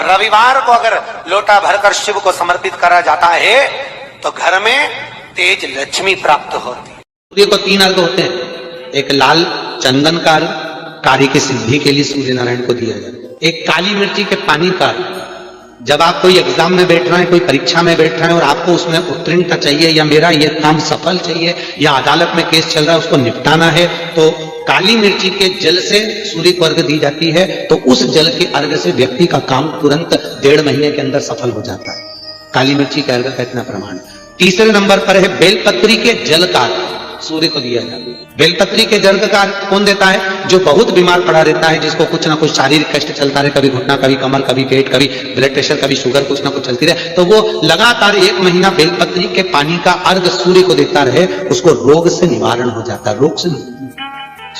रविवार को अगर लोटा भरकर शिव को समर्पित करा जाता है तो घर में तेज लक्ष्मी प्राप्त होती है। सूर्य को 3 अर्घ होते हैं। एक लाल चंदन का अर्घ कार्य की सिद्धि के लिए सूर्य नारायण को दिया जाता है। एक काली मिर्ची के पानी का, जब आप कोई एग्जाम में बैठ रहे हैं, कोई परीक्षा में बैठ रहे हैं और आपको उसमें उत्तीर्णता चाहिए या मेरा ये काम सफल चाहिए या अदालत में केस चल रहा है उसको निपटाना है, तो काली मिर्ची के जल से सूर्य को अर्घ दी जाती है। तो उस जल के अर्घ से व्यक्ति का काम तुरंत 1.5 महीने के अंदर सफल हो जाता है। काली मिर्ची के अर्घ का इतना प्रमाण। तीसरे नंबर पर है बेलपत्री के जल का सूर्य को दिया जाता है। बेलपत्री के जल का कौन देता है? जो बहुत बीमार पड़ा रहता है, जिसको कुछ ना कुछ शारीरिक कष्ट चलता रहे, कभी घुटना, कभी कमर, कभी पेट, कभी ब्लड प्रेशर, कभी शुगर, कुछ ना कुछ चलती रहे, तो वो लगातार 1 महीना बेलपत्री के पानी का अर्घ सूर्य को देता रहे, उसको रोग से निवारण हो जाता है। रोग से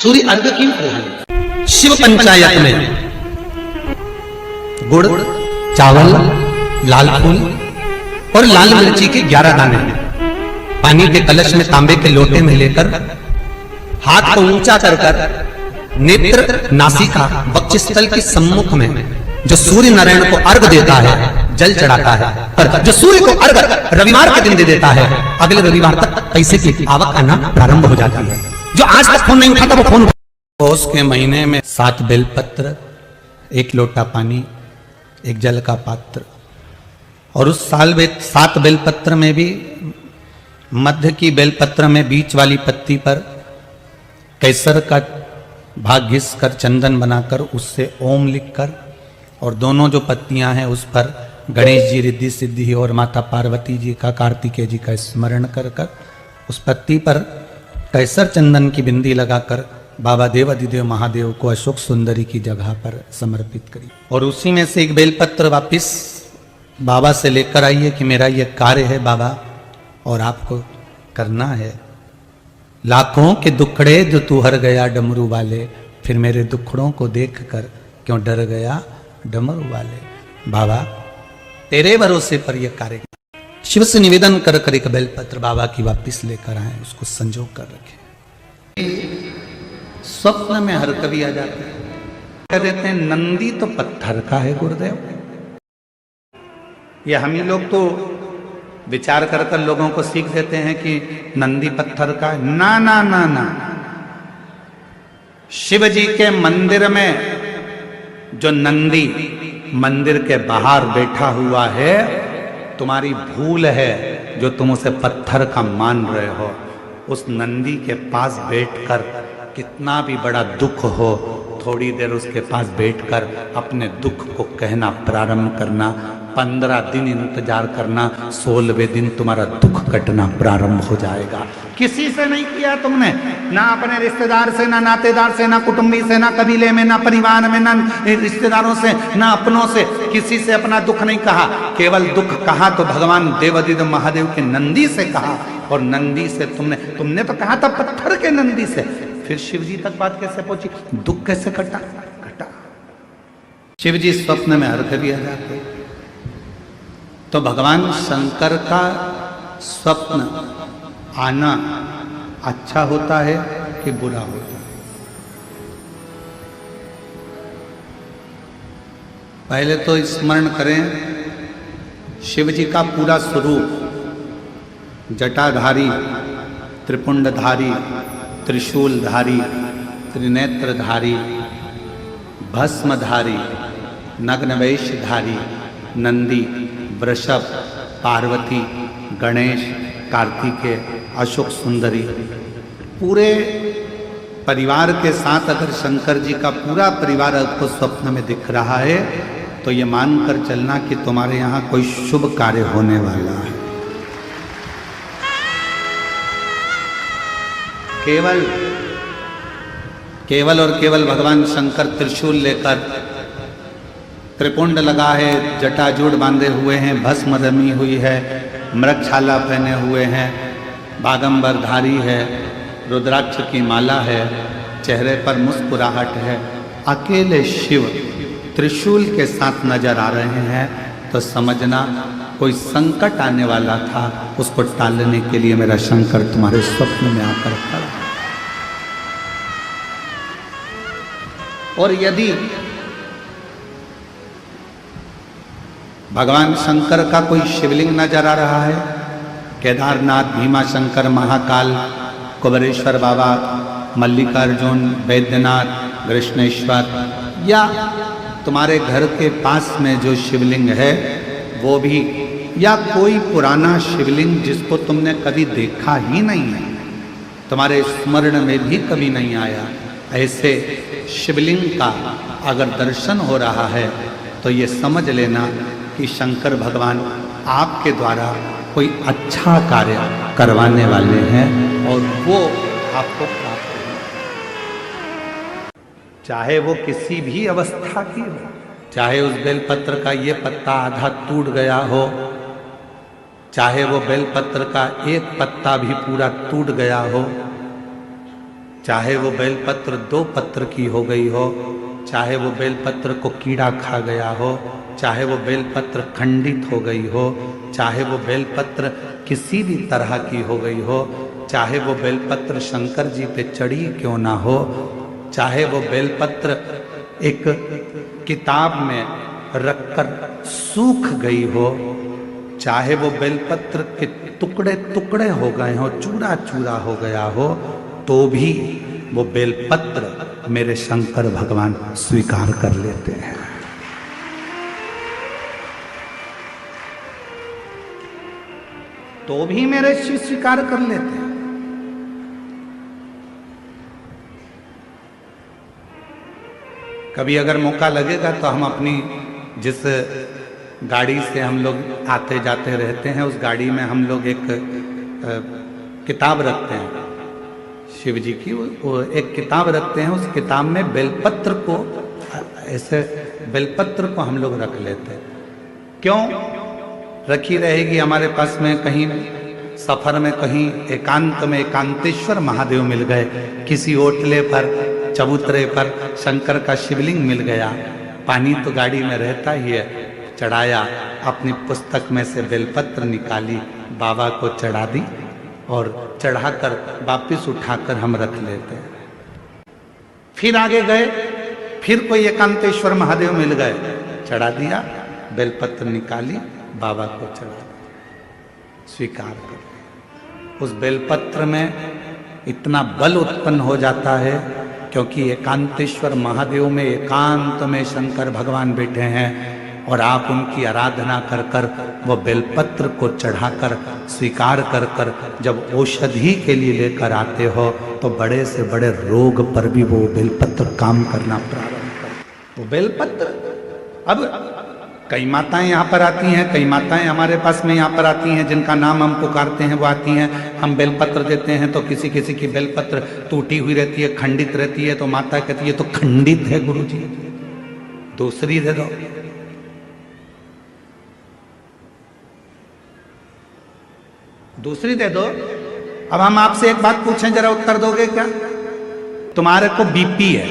सूर्य अर्घ क्यों प्रधान? शिव पंचायत में गुड़, चावल, लाल फूल और लाल मिर्ची के 11 दाने पानी के कलश में तांबे के लोटे में लेकर हाथ को ऊंचा कर कर नेत्र, नासिका, वक्षस्थल के सम्मुख में जो सूर्य नारायण को अर्घ देता है, जल चढ़ाता है, पर जो सूर्य को अर्घ रविवार के दिन दे देता है, अगले रविवार तक पैसे की आवक आना प्रारंभ हो जाती है। जो आज तक फोन नहीं उठाता वो फोन। पौष के महीने में 7 बेलपत्र, 1 लोटा पानी, 1 जल का पात्र, और उस साल 7 बेलपत्र में भी मध्य की बेलपत्र में बीच वाली पत्ती पर केसर का भाग घिस कर चंदन बनाकर उससे ओम लिखकर, और दोनों जो पत्तियां हैं उस पर गणेश जी, रिद्धि सिद्धि और माता पार्वती जी का, कार्तिकेय जी का स्मरण कर कर उस पत्ती पर केसर चंदन की बिंदी लगाकर बाबा देवाधिदेव महादेव को अशोक सुंदरी की जगह पर समर्पित करी। और उसी में से 1 बेलपत्र वापिस बाबा से लेकर आइए कि मेरा यह कार्य है बाबा और आपको करना है। लाखों के दुखड़े जो तू हर गया डमरू वाले, फिर मेरे दुखड़ों को देखकर क्यों डर गया डमरू वाले। बाबा तेरे भरोसे पर यह कार्य। शिव से निवेदन कर कर 1 बेलपत्र बाबा की वापिस लेकर आए, उसको संजो कर रखे। स्वप्न में हर कवि आ जाते हैं, कह देते हैं नंदी तो पत्थर का है गुरुदेव। ये हम ही लोग तो विचार कर कर लोगों को सीख देते हैं कि नंदी पत्थर का है। ना ना ना ना, शिव जी के मंदिर में जो नंदी मंदिर के बाहर बैठा हुआ है, तुम्हारी भूल है जो तुम उसे पत्थर का मान रहे हो। उस नंदी के पास बैठकर कितना भी बड़ा दुख हो, थोड़ी देर उसके पास बैठकर अपने दुख को कहना प्रारंभ करना। 15 दिन इंतजार करना, 16वें दिन तुम्हारा दुख कटना प्रारंभ हो जाएगा। किसी से नहीं किया तुमने, ना अपने रिश्तेदार से, ना नातेदार से, ना कुटुंबी से, ना कबीले में, ना परिवार में, ना रिश्तेदारों से, ना अपनों से, किसी से अपना दुख नहीं कहा। केवल दुख कहा तो भगवान देवाधिदेव महादेव के नंदी से कहा, और नंदी से तुमने तो कहा था पत्थर के नंदी से। फिर शिव जी तक बात कैसे पहुंची? दुख कैसे कटा? शिव जी स्वप्न में हर कभी आ जाते। तो भगवान शंकर का स्वप्न आना अच्छा होता है कि बुरा होता है? पहले तो स्मरण करें शिव जी का पूरा स्वरूप, जटाधारी, त्रिपुंडधारी, त्रिशूलधारी, त्रिनेत्रधारी, भस्मधारी, नग्नवेशधारी, नंदी, वृषभ, पार्वती, गणेश, कार्तिकेय, अशोक सुंदरी, पूरे परिवार के साथ अगर शंकर जी का पूरा परिवार आपको स्वप्न में दिख रहा है तो ये मानकर चलना कि तुम्हारे यहाँ कोई शुभ कार्य होने वाला है। केवल और केवल भगवान शंकर त्रिशूल लेकर, त्रिपुंड लगा है, जटाजूड़ बांधे हुए हैं, भस्म रमी हुई है, मृगछाला पहने हुए हैं, बागंबरधारी है, रुद्राक्ष की माला है, चेहरे पर मुस्कुराहट है, अकेले शिव त्रिशूल के साथ नजर आ रहे हैं, तो समझना कोई संकट आने वाला था, उसको टालने के लिए मेरा शंकर तुम्हारे स्वप्न में आकर खड़ा। और यदि भगवान शंकर का कोई शिवलिंग नजर आ रहा है? केदारनाथ, भीमा शंकर, महाकाल, कुबेरेश्वर बाबा, मल्लिकार्जुन, वैद्यनाथ, कृष्णेश्वर, या तुम्हारे घर के पास में जो शिवलिंग है वो भी, या कोई पुराना शिवलिंग जिसको तुमने कभी देखा ही नहीं है, तुम्हारे स्मरण में भी कभी नहीं आया, ऐसे शिवलिंग का अगर दर्शन हो रहा है तो ये समझ लेना कि शंकर भगवान आपके द्वारा कोई अच्छा कार्य करवाने वाले हैं और वो आपको प्राप्त होगा, चाहे वो किसी भी अवस्था की हो। चाहे उस बेलपत्र का ये पत्ता आधा टूट गया हो, चाहे वो बेलपत्र का एक पत्ता भी पूरा टूट गया हो, चाहे वो बेलपत्र 2 पत्र की हो गई हो, चाहे वो बेलपत्र को कीड़ा खा गया हो, चाहे वो बेलपत्र खंडित हो गई हो, चाहे वो बेलपत्र किसी भी तरह की हो गई हो, चाहे वो बेलपत्र शंकर जी पे चढ़ी क्यों ना हो, चाहे वो बेलपत्र एक किताब में रखकर सूख गई हो, चाहे वो बेलपत्र के टुकड़े टुकड़े हो गए हो, चूरा चूरा हो गया हो, तो भी वो बेलपत्र मेरे शंकर भगवान स्वीकार कर लेते हैं। तो भी मेरे शिव स्वीकार कर लेते हैं। कभी अगर मौका लगेगा तो हम अपनी जिस गाड़ी से हम लोग आते जाते रहते हैं, उस गाड़ी में हम लोग एक किताब रखते हैं शिव जी की, वो एक किताब रखते हैं। उस किताब में बेलपत्र को, ऐसे बेलपत्र को हम लोग रख लेते हैं। क्यों रखी रहेगी? हमारे पास में कहीं सफर में, कहीं एकांत में एकांतेश्वर महादेव मिल गए, किसी ओटले पर, चबूतरे पर शंकर का शिवलिंग मिल गया, पानी तो गाड़ी में रहता ही है, चढ़ाया, अपनी पुस्तक में से बेलपत्र निकाली, बाबा को चढ़ा दी और चढ़ाकर वापिस उठाकर हम रख लेते हैं। फिर आगे गए, फिर कोई एकांतेश्वर महादेव मिल गए, चढ़ा दिया, बेलपत्र निकाली, बाबा को चढ़ा दिया, स्वीकार कर। उस बेलपत्र में इतना बल उत्पन्न हो जाता है क्योंकि एकांतेश्वर महादेव में एकांत में शंकर भगवान बैठे हैं और आप उनकी आराधना कर कर वो बेलपत्र को चढ़ाकर स्वीकार कर कर जब औषधि के लिए लेकर आते हो तो बड़े से बड़े रोग पर भी वो बेलपत्र काम करना प्रारंभ कर। वो बेलपत्र, अब कई माताएं यहाँ पर आती हैं, कई माताएं हमारे पास में यहाँ पर आती हैं जिनका नाम हम पुकारते हैं, वो आती हैं, हम बेलपत्र देते हैं तो किसी किसी की बेलपत्र टूटी हुई रहती है, खंडित रहती है, तो माता कहती है तो खंडित है गुरुजी, दूसरी दे दो। दूसरी दे दो। अब हम आपसे एक बात पूछें, जरा उत्तर दोगे क्या? तुम्हारे को बीपी है,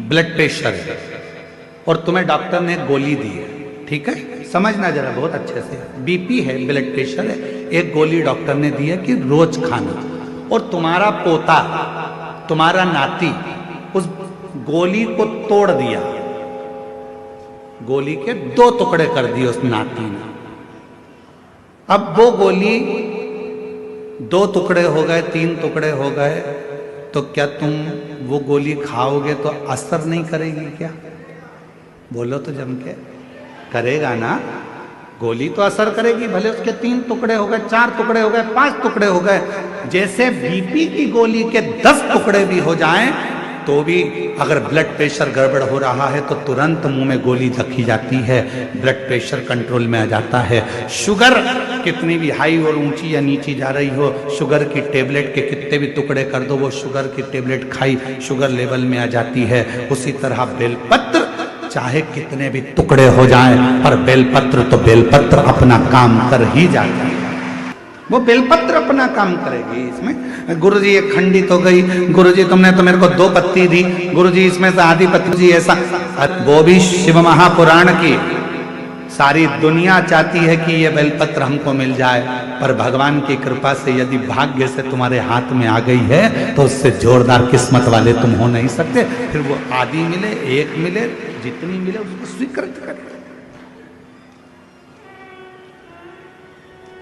ब्लड प्रेशर है और तुम्हें डॉक्टर ने गोली दी है, ठीक है, समझना जरा बहुत अच्छे से, बीपी है, ब्लड प्रेशर है, एक गोली डॉक्टर ने दी है कि रोज खाना, और तुम्हारा पोता, तुम्हारा नाती उस गोली को तोड़ दिया, गोली के 2 टुकड़े कर दिए उस नाती ने। अब वो गोली 2 टुकड़े हो गए, 3 टुकड़े हो गए, तो क्या तुम वो गोली खाओगे तो असर नहीं करेगी क्या? बोलो तो जम के, करेगा ना? गोली तो असर करेगी, भले उसके 3 टुकड़े हो गए, 4 टुकड़े हो गए, 5 टुकड़े हो गए। जैसे बीपी की गोली के 10 टुकड़े भी हो जाएं तो भी अगर ब्लड प्रेशर गड़बड़ हो रहा है तो तुरंत मुंह में गोली रखी जाती है, ब्लड प्रेशर कंट्रोल में आ जाता है। शुगर कितनी भी हाई और ऊंची या नीची जा रही हो, शुगर की टेबलेट के कितने भी टुकड़े कर दो, वो शुगर की टेबलेट खाई, शुगर लेवल में आ जाती है। उसी तरह बेलपत्र चाहे कितने भी टुकड़े हो जाएं, पर बेलपत्र तो बेलपत्र अपना काम कर ही जाता है, वो बेलपत्र अपना काम करेगी। इसमें गुरुजी ये खंडित हो गई, गुरुजी तुमने तो मेरे को 2 पत्ती दी, गुरुजी इसमें से आधी पत्ती जी ऐसा, वो भी शिव महापुराण की। सारी दुनिया चाहती है कि ये बेलपत्र हमको मिल जाए, पर भगवान की कृपा से यदि भाग्य से तुम्हारे हाथ में आ गई है तो उससे जोरदार किस्मत वाले तुम हो नहीं सकते। फिर वो आधी मिले, 1 मिले, जितनी मिले उसको स्वीकृत करें।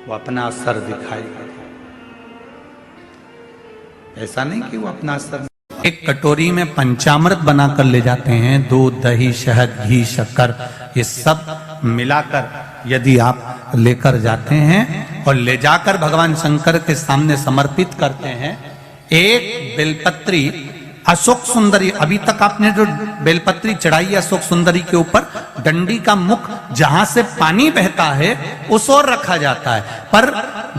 वो अपना असर दिखाएगा। ऐसा नहीं कि वो अपना असर। एक कटोरी में पंचामृत बनाकर ले जाते हैं, दूध, दही, शहद, घी, शक्कर, ये सब मिलाकर यदि आप लेकर जाते हैं और ले जाकर भगवान शंकर के सामने समर्पित करते हैं, एक बेलपत्री अशोक सुंदरी, अभी तक आपने जो बेलपत्री चढ़ाई है अशोक सुंदरी के ऊपर, डंडी का मुख जहां से पानी बहता है उस ओर रखा जाता है। पर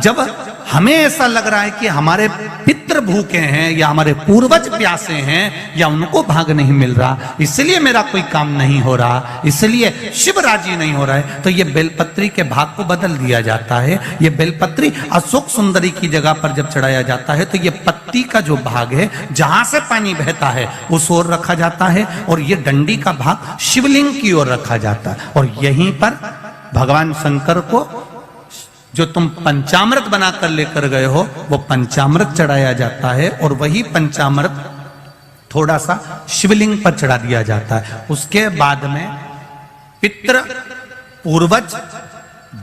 जब हमें ऐसा लग रहा है कि हमारे पितृ भूखे हैं या हमारे पूर्वज प्यासे हैं या उनको भाग नहीं मिल रहा, इसलिए मेरा कोई काम नहीं हो रहा, इसलिए शिव राजी नहीं हो रहा है, तो ये बेलपत्री के भाग को बदल दिया जाता है। ये बेलपत्री अशोक सुंदरी की जगह पर जब चढ़ाया जाता है तो ये पत्ती का जो भाग है जहां से पानी बहता है उस ओर रखा जाता है, और ये डंडी का भाग शिवलिंग की ओर रखा जाता है। और यहीं पर भगवान शंकर को जो तुम पंचामृत बनाकर लेकर गए हो वो पंचामृत चढ़ाया जाता है, और वही पंचामृत थोड़ा सा शिवलिंग पर चढ़ा दिया जाता है। उसके बाद में पितृ पूर्वज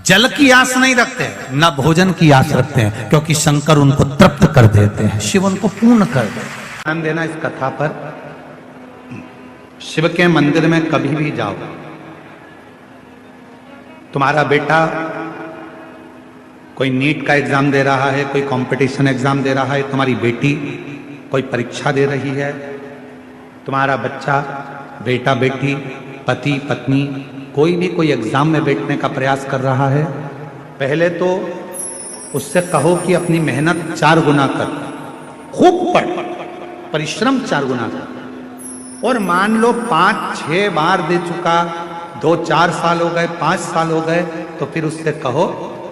जल की आस नहीं रखते, न भोजन की आस रखते हैं, क्योंकि शंकर उनको तृप्त कर देते हैं, शिव उनको पूर्ण कर देते हैं। ध्यान देना इस कथा पर। शिव के मंदिर में कभी भी जाओ, तुम्हारा बेटा कोई नीट का एग्जाम दे रहा है, कोई कंपटीशन एग्जाम दे रहा है, तुम्हारी बेटी कोई परीक्षा दे रही है, तुम्हारा बच्चा, बेटा बेटी, पति पत्नी कोई भी कोई एग्जाम में बैठने का प्रयास कर रहा है, पहले तो उससे कहो कि अपनी मेहनत 4 गुना कर, खूब पढ़, परिश्रम 4 गुना कर। और मान लो 5-6 बार दे चुका, 2-4 साल हो गए, 5 साल हो गए, तो फिर उससे कहो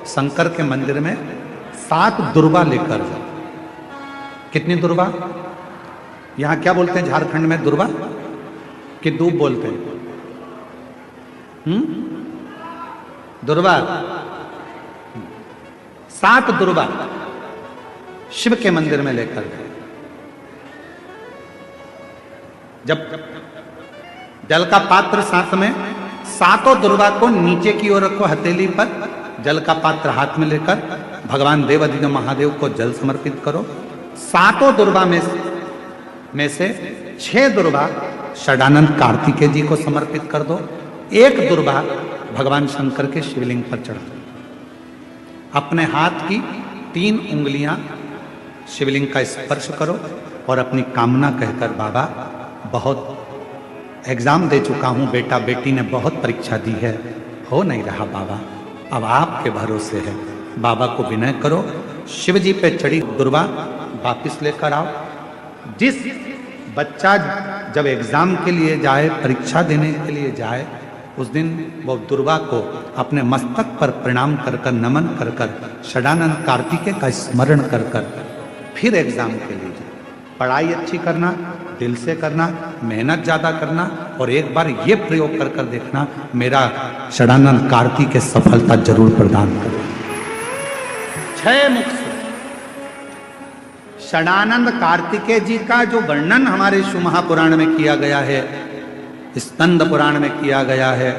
शंकर के मंदिर में 7 दुर्वा लेकर जाओ। कितनी दुर्वा? यहां क्या बोलते हैं झारखंड में? दुर्वा कि दूब बोलते हैं? दुर्वा। 7 दुर्वा शिव के मंदिर में लेकर गए। जब जल का पात्र साथ में, 7 दुर्वा को नीचे की ओर रखो हथेली पर, जल का पात्र हाथ में लेकर भगवान देवाधिदेव महादेव को जल समर्पित करो। 7 दुर्वा में से 6 दुर्वा षडानंद कार्तिकेय जी को समर्पित कर दो, 1 दुर्वा भगवान शंकर के शिवलिंग पर चढ़ा दो। अपने हाथ की 3 उंगलियां शिवलिंग का स्पर्श करो और अपनी कामना कहकर, बाबा बहुत एग्जाम दे चुका हूं, बेटा बेटी ने बहुत परीक्षा दी है, हो नहीं रहा बाबा, अब आपके भरोसे है। बाबा को विनय करो, शिव जी पे चढ़ी दुर्वा वापिस लेकर आओ। जिस बच्चा जब एग्जाम के लिए जाए, परीक्षा देने के लिए जाए, उस दिन वो दुर्वा को अपने मस्तक पर प्रणाम कर कर, नमन कर कर, षडानंद कार्तिकेय का स्मरण कर कर फिर एग्जाम के लिए जाए। पढ़ाई अच्छी करना, दिल से करना, मेहनत ज्यादा करना, और एक बार ये प्रयोग कर कर देखना, मेरा षडानंद कार्तिकेय सफलता जरूर प्रदान करे। 6 मुख से षडानंद कार्तिकेय जी का जो वर्णन हमारे शिव महापुराण में किया गया है, स्कंद पुराण में किया गया है,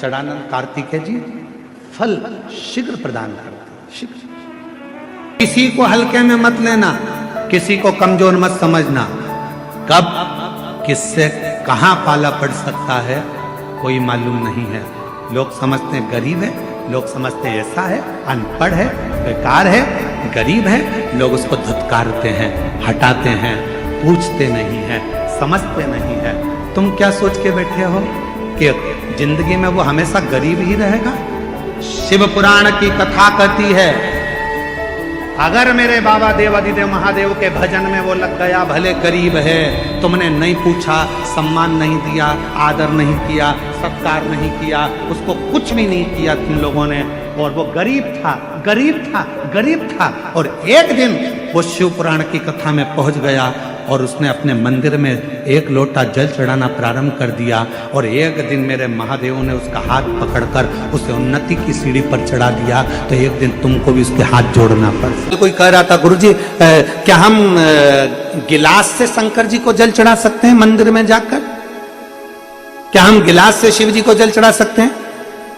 षडानंद कार्तिकेय जी फल शीघ्र प्रदान करते, शीघ्र। किसी को हल्के में मत लेना, किसी को कमजोर मत समझना। कब किससे कहां पाला पड़ सकता है कोई मालूम नहीं है। लोग समझते हैं गरीब है, लोग समझते हैं ऐसा है, अनपढ़ है, बेकार है, गरीब है, लोग उसको धुतकारते हैं, हटाते हैं, पूछते नहीं है, समझते नहीं है। तुम क्या सोच के बैठे हो कि जिंदगी में वो हमेशा गरीब ही रहेगा? शिव पुराण की कथा कहती है, अगर मेरे बाबा देवाधिदेव महादेव के भजन में वो लग गया, भले गरीब है, तुमने नहीं पूछा, सम्मान नहीं दिया, आदर नहीं किया, सत्कार नहीं किया, उसको कुछ भी नहीं किया तुम लोगों ने, और वो गरीब था, गरीब था, गरीब था, और एक दिन वो शिव पुराण की कथा में पहुंच गया और उसने अपने मंदिर में 1 लोटा जल चढ़ाना प्रारंभ कर दिया, और एक दिन मेरे महादेव ने उसका हाथ पकड़कर उसे उन्नति की सीढ़ी पर चढ़ा दिया। तो एक दिन तुमको भी उसके हाथ जोड़ना पड़। कोई कह रहा था, गुरुजी क्या हम गिलास से शंकर जी को जल चढ़ा सकते हैं मंदिर में जाकर? क्या हम गिलास से शिव जी को जल चढ़ा सकते हैं?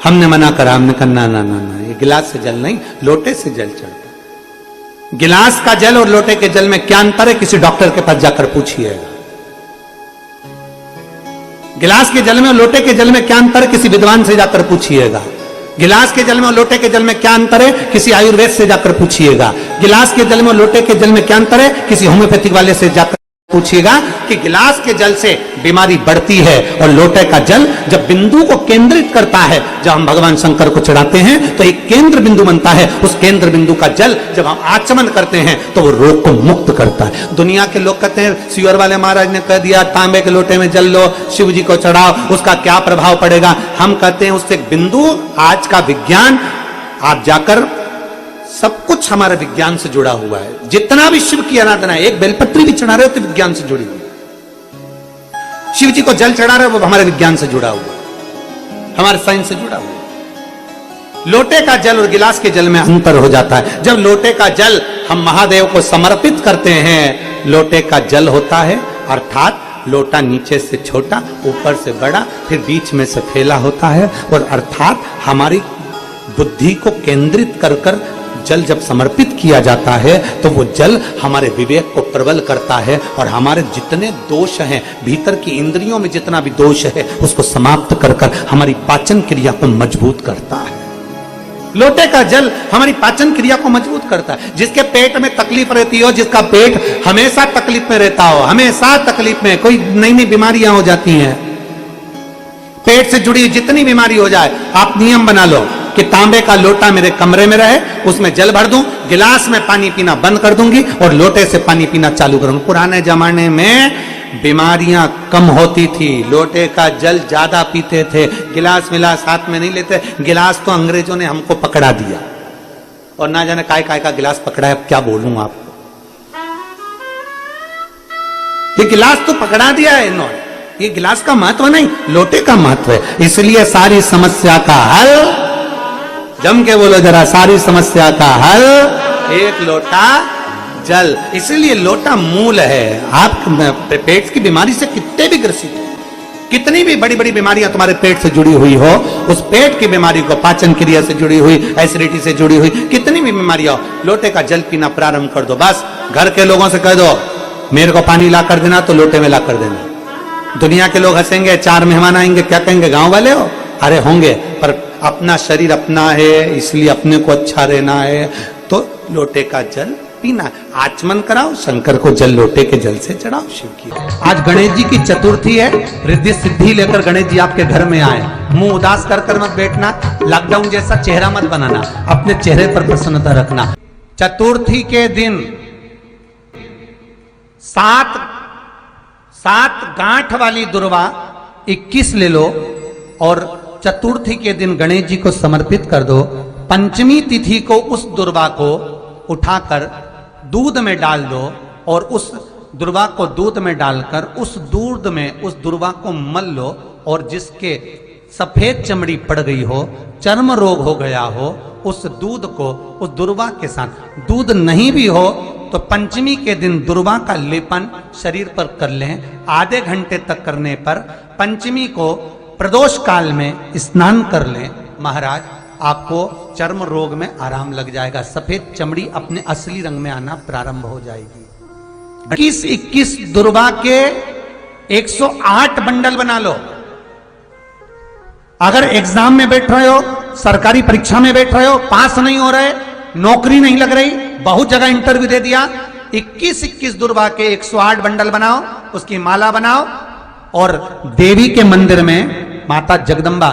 हमने मना करा, हमने कहा ना ना ना ना, ये गिलास से जल नहीं, लोटे से जल चढ़ता। गिलास का जल और लोटे के जल में क्या अंतर है, किसी डॉक्टर के पास जाकर पूछिएगा। गिलास के जल में और लोटे के जल में क्या अंतर है, किसी विद्वान से जाकर पूछिएगा। गिलास के जल में और लोटे के जल में क्या अंतर है, किसी आयुर्वेद से जाकर पूछिएगा। गिलास के जल में और लोटे के जल में क्या अंतर है, किसी होम्योपैथिक वाले से जाकर पूछिएगा कि गिलास के जल से बीमारी बढ़ती है और लोटे का जल जब बिंदु को केंद्रित करता है, जब हम भगवान शंकर को चढ़ाते हैं तो एक केंद्र बिंदु बनता है, उस केंद्र बिंदु का जल जब हम आचमन करते हैं तो वो रोग को मुक्त करता है। दुनिया के लोग कहते हैं सियोर वाले महाराज ने कह दिया तांबे के लोटे में जल लो, शिव जी को चढ़ाओ, उसका क्या प्रभाव पड़ेगा। हम कहते हैं उससे बिंदु, आज का विज्ञान, आप जाकर सब कुछ हमारे विज्ञान से जुड़ा हुआ है। जितना भी शिव की आराधना है, एक बेलपत्री भी चढ़ा रहे हो तो विज्ञान से जुड़ी हुई। शिव जी को जल चढ़ा रहे हो वो हमारे विज्ञान से जुड़ा हुआ, हमारे साइंस से जुड़ा हुआ। लोटे का जल और गिलास के जल में अंतर हो जाता है। जब लोटे का जल हम महादेव को समर्पित करते हैं, लोटे का जल होता है, अर्थात लोटा नीचे से छोटा, ऊपर से बड़ा, फिर बीच में से फैला होता है, और अर्थात हमारी बुद्धि को केंद्रित कर कर जल जब समर्पित किया जाता है तो वो जल हमारे विवेक को प्रबल करता है और हमारे जितने दोष हैं, भीतर की इंद्रियों में जितना भी दोष है उसको समाप्त कर कर हमारी पाचन क्रिया को मजबूत करता है। लोटे का जल हमारी पाचन क्रिया को मजबूत करता है। जिसके पेट में तकलीफ रहती हो, जिसका पेट हमेशा तकलीफ में रहता हो, हमेशा तकलीफ में, कोई नई नई बीमारियां हो जाती हैं, पेट से जुड़ी जितनी बीमारी हो जाए, आप नियम बना लो कि तांबे का लोटा मेरे कमरे में रहे, उसमें जल भर दूं, गिलास में पानी पीना बंद कर दूंगी और लोटे से पानी पीना चालू करूंगी। पुराने जमाने में बीमारियां कम होती थी, लोटे का जल ज्यादा पीते थे, गिलास मिलास हाथ में नहीं लेते। गिलास तो अंग्रेजों ने हमको पकड़ा दिया और ना जाने काय काय का गिलास पकड़ा है, अब क्या बोलूं आपको। ये गिलास तो पकड़ा दिया है इन्होंने, ये गिलास का महत्व नहीं, लोटे का महत्व है। इसलिए सारी समस्या का हल, जम के बोलो जरा, सारी समस्या का हल एक लोटा जल। इसलिए लोटा मूल है। आप पेट की बीमारी से कितने भी ग्रसित हो, कितनी भी बड़ी बड़ी बीमारियां तुम्हारे पेट से जुड़ी हुई हो, उस पेट की बीमारी को, पाचन क्रिया से जुड़ी हुई, एसिडिटी से जुड़ी हुई कितनी भी बीमारियां हो, लोटे का जल पीना प्रारंभ कर दो। बस घर के लोगों से कह दो मेरे को पानी ला कर देना, तो लोटे में ला कर देना। दुनिया के लोग हंसेंगे, 4 मेहमान आएंगे, क्या कहेंगे, गांव वाले हो? अरे होंगे, पर अपना शरीर अपना है, इसलिए अपने को अच्छा रहना है, तो लोटे का जल पीना। आचमन कराओ, शंकर को जल लोटे के जल से चढ़ाओ, शिव की। आज गणेश जी की चतुर्थी है, रिद्धि सिद्धि लेकर गणेश जी आपके घर में आए। मुंह उदास कर कर मत बैठना, लॉकडाउन जैसा चेहरा मत बनाना, अपने चेहरे पर प्रसन्नता रखना। चतुर्थी के दिन 7 गांठ वाली दुर्वा 21 ले लो और चतुर्थी के दिन गणेश जी को समर्पित कर दो। पंचमी तिथि को उस दुर्वा को उठाकर दूध में डाल दो और उस दुर्वा को दूध में डालकर उस दूध में उस दुर्वा को मल लो, और जिसके सफेद चमड़ी पड़ गई हो, चर्म रोग हो गया हो, उस दूध को उस दुर्वा के साथ, दूध नहीं भी हो तो पंचमी के दिन दुर्वा का लेपन शरीर पर कर लें। आधे घंटे तक करने पर पंचमी को प्रदोष काल में स्नान कर लें। महाराज आपको चर्म रोग में आराम लग जाएगा, सफेद चमड़ी अपने असली रंग में आना प्रारंभ हो जाएगी। 21 दुर्वा के 108 बंडल बना लो। अगर एग्जाम में बैठ रहे हो, सरकारी परीक्षा में बैठ रहे हो, पास नहीं हो रहे, नौकरी नहीं लग रही, बहुत जगह इंटरव्यू दे दिया, 21 दुर्वा के 108 बंडल बनाओ, उसकी माला बनाओ और देवी के मंदिर में, माता जगदम्बा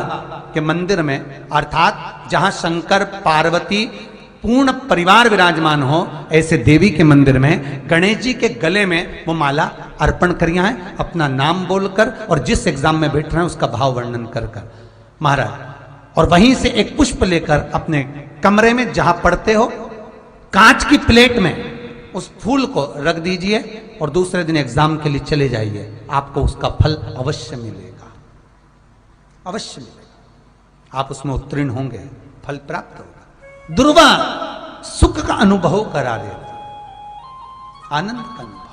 के मंदिर में, अर्थात जहां शंकर पार्वती पूर्ण परिवार विराजमान हो, ऐसे देवी के मंदिर में गणेश जी के गले में वो माला अर्पण करिया है, अपना नाम बोलकर और जिस एग्जाम में बैठ रहे हैं उसका भाव वर्णन कर कर महाराज, और वहीं से एक पुष्प लेकर अपने कमरे में जहां पढ़ते हो कांच की प्लेट में उस फूल को रख दीजिए और दूसरे दिन एग्जाम के लिए चले जाइए, आपको उसका फल अवश्य मिलेगा, अवश्य मिलेगा, आप उसमें उत्तीर्ण होंगे, फल प्राप्त होगा। दुर्वा सुख का अनुभव करा देता, आनंद का अनुभव।